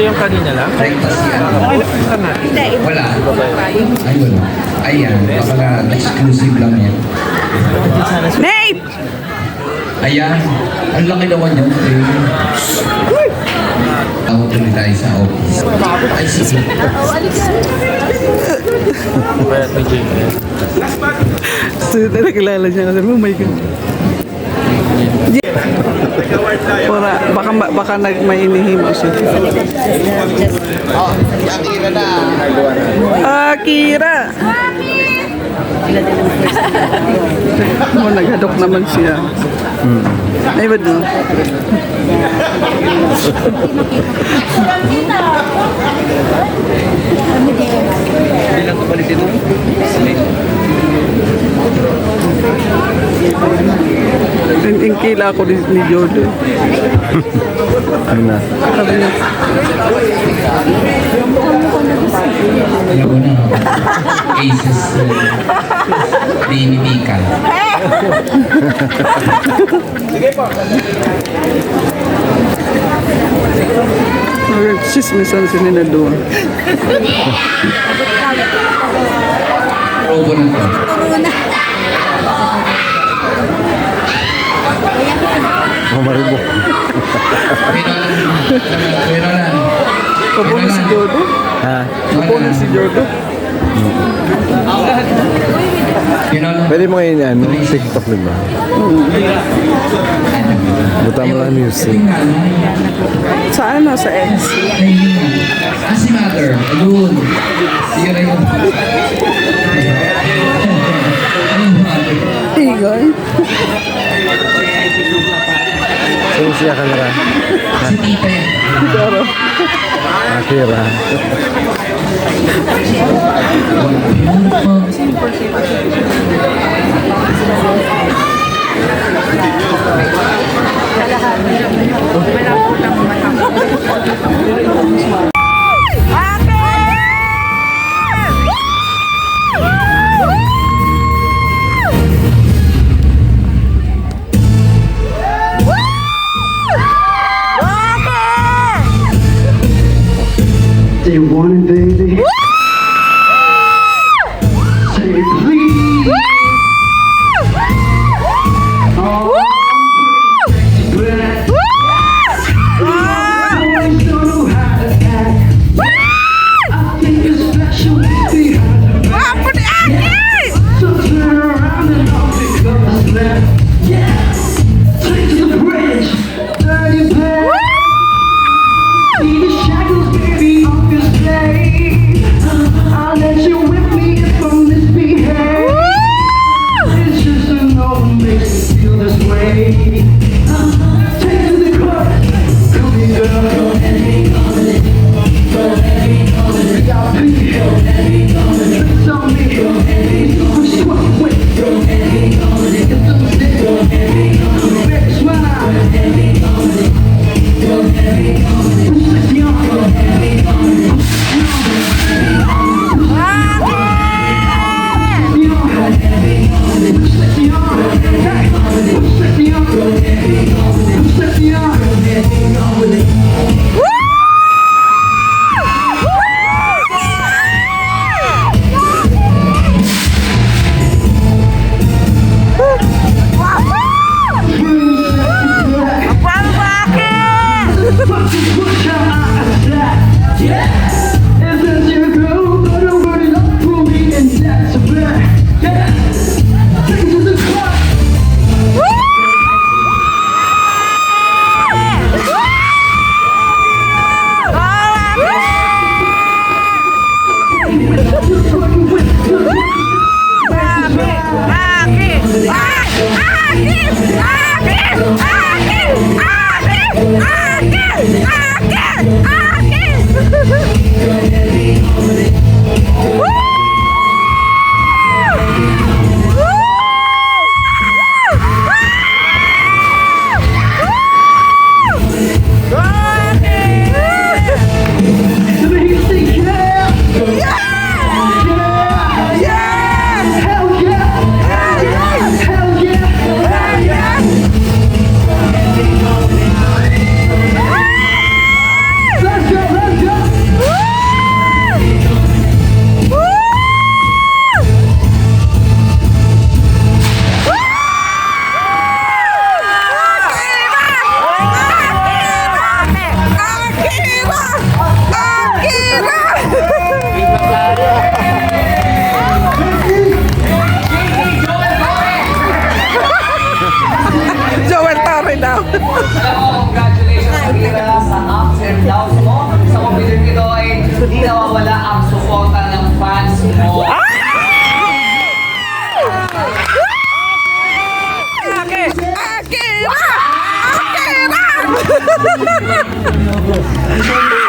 yung kanina lang? Wala. Ayun. Ayan. Baka exclusive lang yan. Nate! Ayan. Ang laki naman yun. Tawag tuloy tayo sa office. Ay, sige. Kaya may Jamie. So, nakilala siya na sabi, oh my God. Baka may inihimo siya. Kira! Naghadok naman siya. Ay, ba't no? Bilang kapalit ito. Yung kila ako ni Jordan. Ano na? Sabi niya, Alam mo na. Aces. Binibika. chismisan si Nina doon. Robo na to. Maribo. Pero na. Kapo na si Jordo. Ha? Kapo na si Jordo. Pwede mo ngayon yan, TikTok din ba? Buta mo lang music. Sa ano? Sa X. Kasi mother. Ayun. Yun na yun. Igor. Sino siya kanila? Si tita yan. Pero, Akira. Do you want it, baby? Say please. Oh, breath. Always know how to act. I think you're special behind the back. So turn around and I'll pick up the slack. Yes, take to the bridge, dirty bag. See the shackles, baby, on display. I'll let you whip me if I misbehave. It's just a no makes me feel this way. Take to the court, come here, girl. We got people, tricks on me. Push one way, get some stick, big smile.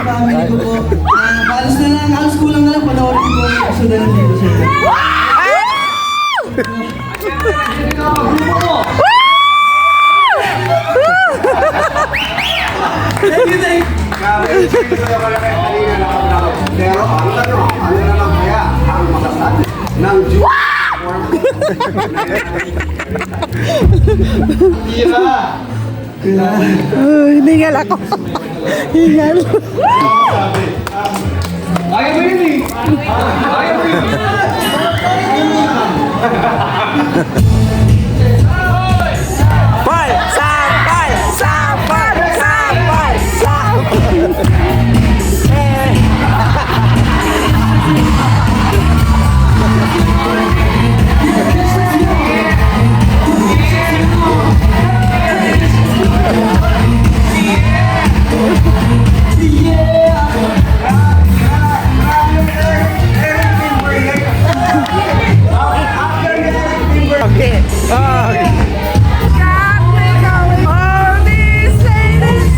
Family ko po. Halos na lang, halos kulang na lang panoorin ko ang episode ng dito sa inyo. Pero ang tanong, ano na lang kaya ang makasabi ng Hiningal ako. Hingal. Ayaw mo yun eh! Ayaw mo yun! Sampal! Sampal! Sampal! Sampal! Sampal! Okay. All these ladies.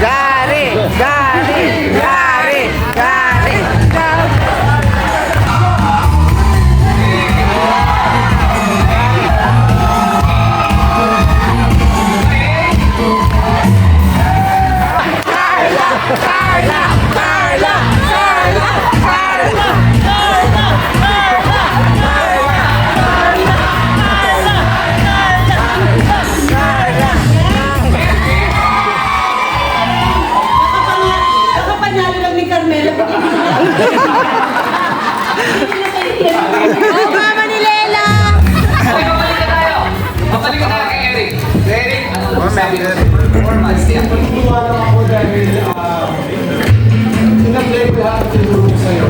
Gari, gari, gari, gari, gari. Carla, Carla, Carla, Carla, Carla, Nakapanalo lang ni Carmela. Oh, Mama ni Lela! Mabalik ka tayo kay Eric. Eric, ano na masabi na performance niya? Pinaplay ko lahat ng tulong sa'yo.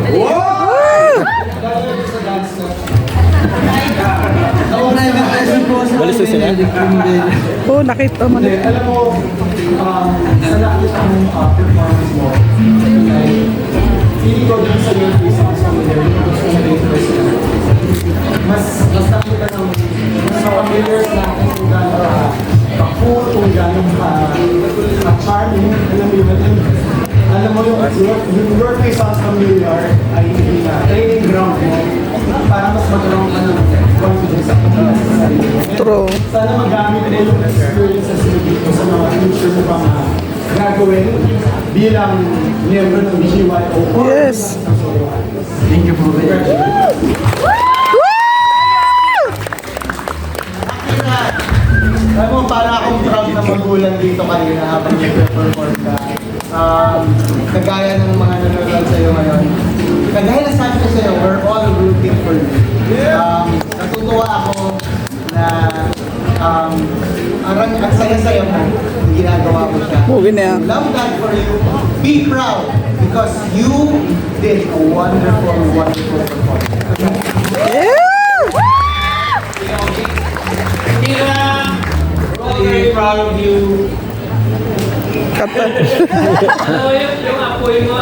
Nauna yung message ko sa Balis na sila? Oh, nakita mo. Alam mo, sa nakita mong performance mo, feeling ko dun sa iyo isang familiar, yung gusto na rin mas nakita ng mas familiar sa akin kung gano'n ka-cool, kung gano'n ka-charming, alam mo yun, alam mo yung work may sounds familiar ay hindi na training ground mo para mas magkaroon ka ng confidence sa sarili mo. True. Sana magamit mo yung experiences mo dito sa mga future mo pang gagawin bilang miyembro ng BGYO. Yes. Thank you for Alam mo, para akong proud na magulang dito kanina habang nag-perform ka. Kagaya ng mga nanonood sa'yo ngayon. Kagaya na sabi ko sa'yo, we're all rooting for you. Natutuwa ako na ang saya-saya mo, yung ginagawa mo siya. Movie na yan. Love that for you. Be proud because you did a wonderful, wonderful performance. Kira, we're all very proud of you. Kata. Ano yung apoy mo,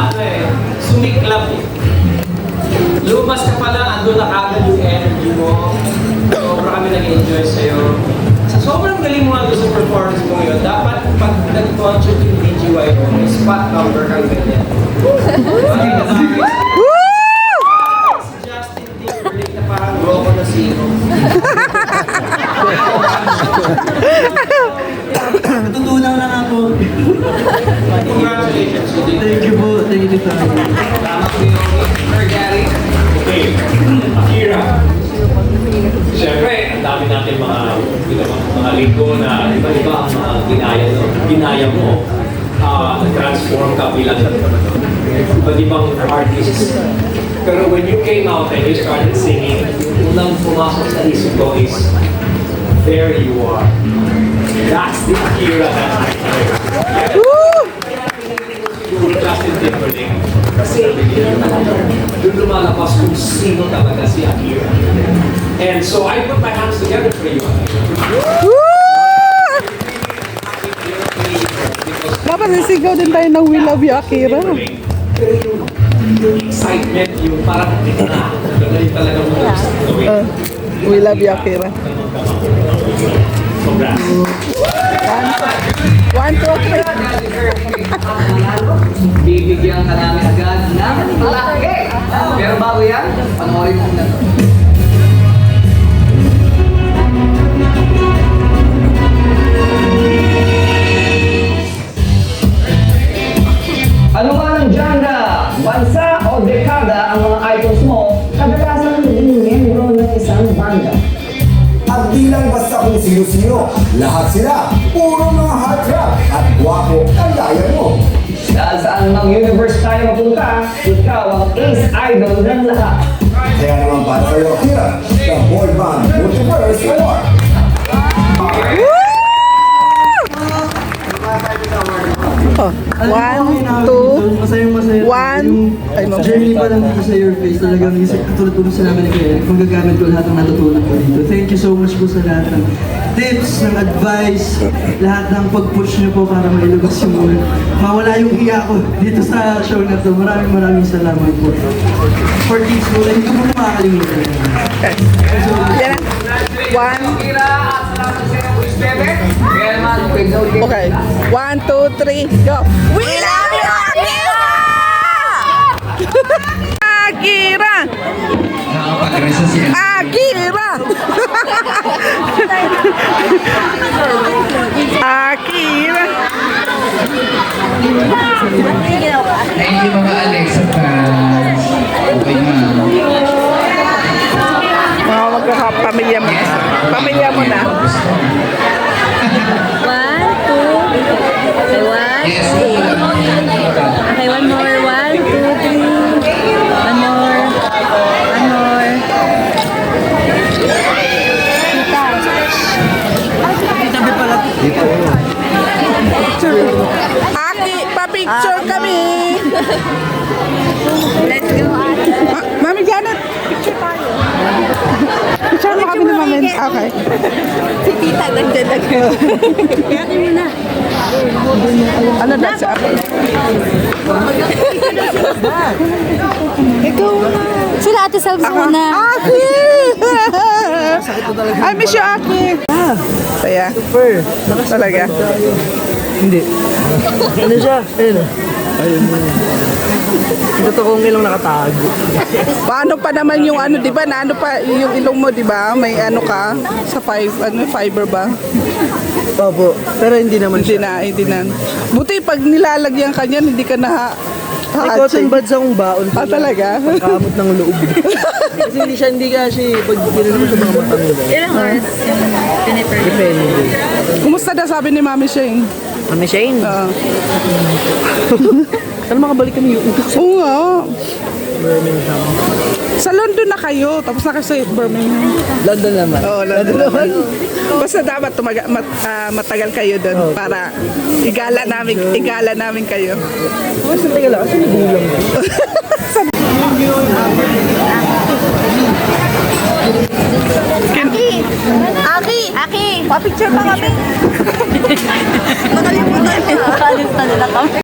sumiklap eh. Lumas ka pala, andun na kagad yung energy mo. Sobra kami nag-enjoy sa'yo. Sa sobrang galing mo nga sa performance mo ngayon, dapat pag nag-concert yung BGYO, may spot number kang ganyan. Si Justin Timberlake na parang Rocco na Zero. Natutunan lang ako. Congratulations. Thank you po. Thank you po. Salamat po yung Sir Gary. Okay, Akira. Siyempre, ang dami natin mga linggo na iba-iba ang mga ginaya mo. Nag-transform ka bilang iba't ibang artists. Pero when you came out and you started singing, unang pumasok sa isip ko is, there you are. That's the Akira that I heard. Justin Timberlake. Kasi doon lumalabas kung sino talaga si Akira. And so I put my hands together for you. Dapat sisigaw din tayo ng We Love You, Akira. Pero yung yung excitement, yung parang gano'n talaga mo gusto gawin. We love you, Akira. Congrats. 1, 2, 3. Bibigyan ka namin agad ng malaki. Pero bago yan, panoorin mo muna to. Ano man ang genre, bansa o dekada ang mga icons mo, kadalasan naging miyembro ng isang banda. At di lang basta kung sino-sino, lahat sila, puro mga hot rap at guwapo kagaya mo. Dahil saan mang universe tayo mapunta, ikaw ang ace idol ng lahat. Kaya naman para sa'yo, here, the Boy Band Multiverse Award. Oh, 1, 2, Masayang-masaya. 1. Ay, Journey pa lang dito sa Your Face, talagang katulad po sa namin ni Kuya, magagamit ko lahat ng natutunan ko dito. Thank you so much po sa lahat ng tips, ng advice, lahat ng pag-push niyo po para mailabas yung mawala yung iya ko dito sa show na to. Maraming salamat po. For tips po, hindi ko po makakalimutan. Yan na. 1. Kira, at salamat sa inyo, Chris Bebe. Kaya naman, quick note game. Okay. 1, 2, 3, go. We love you, Akira! Akira! Nakapag-resa si Akira! Akira! Thank you mga Alexa fans. Okay na. Mga magkakapamilya mo. Pamilya mo na. 1, 2. Okay, 1. Yes. Okay, one more. 1, 2, 3. One more. One more. Aki, pa-picture kami! Let's go, Ate. Mami Janet, picture tayo. Picture mo kami ni Mami. Okay. Si Tita, nagdadag. Kaya mo na. Ano daw siya? Ikaw na. Sila Ate Salves muna. Aki! I miss you, Aki. Kaya, Super. talaga. Hindi. Ano siya? Ayun. Ayun. Ito totoong ilong nakatago. Paano pa naman yung ano, di ba? Na ano pa yung ilong mo, di ba? May ano ka sa fiber ba? Opo. Pero hindi naman Hindi siya. hindi na. Buti pag nilalagyan ka niyan, hindi ka na May cotton buds akong baon. talaga? Pagkamot ng loob. Kasi hindi kasi pag ginano mo sa mga mata nila. Ilang oras? Depende. Kumusta na sabi ni Mami Shane? Mami Shane? Oo. Saan makabalik kami yun? Oo nga. Sa London na kayo, tapos na kayo sa Birmingham. London naman. Oo, London naman. Basta dapat matagal kayo doon para igala namin kayo. Mas tagal ako. Saan nagulang? Aki! Pa-picture pa kami. Nakalimutan ko. Nakalimutan nila kami.